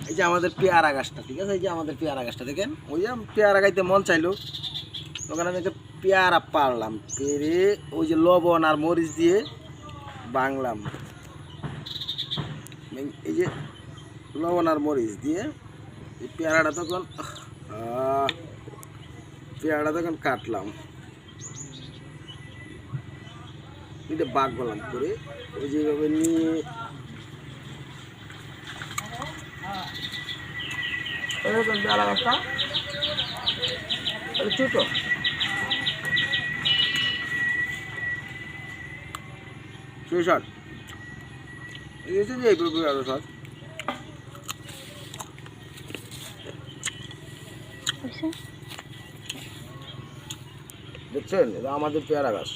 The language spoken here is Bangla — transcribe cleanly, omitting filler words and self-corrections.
এই যে আমাদের পেয়ারা গাছটা, ঠিক আছে, এই যে আমাদের পেয়ারা গাছটা দেখেন, ওই যে পেয়ারা খাইতে মন চাইলো, তখন আমি একটা পেয়ারা পারলাম, পেরে ওই যে লবণ আর মরিচ দিয়ে বাংলাম। এই যে লবণ আর মরিচ দিয়ে এই পেয়ারাটা তখন কাটলাম, এটা বাগ গলাম করে ওই যেভাবে নিয়ে পেয়ারা গাছটা ছোটো শর্ট এই যে এই পেয়ারা শর্ট দেখছেন, এটা আমাদের পেয়ারা গাছ।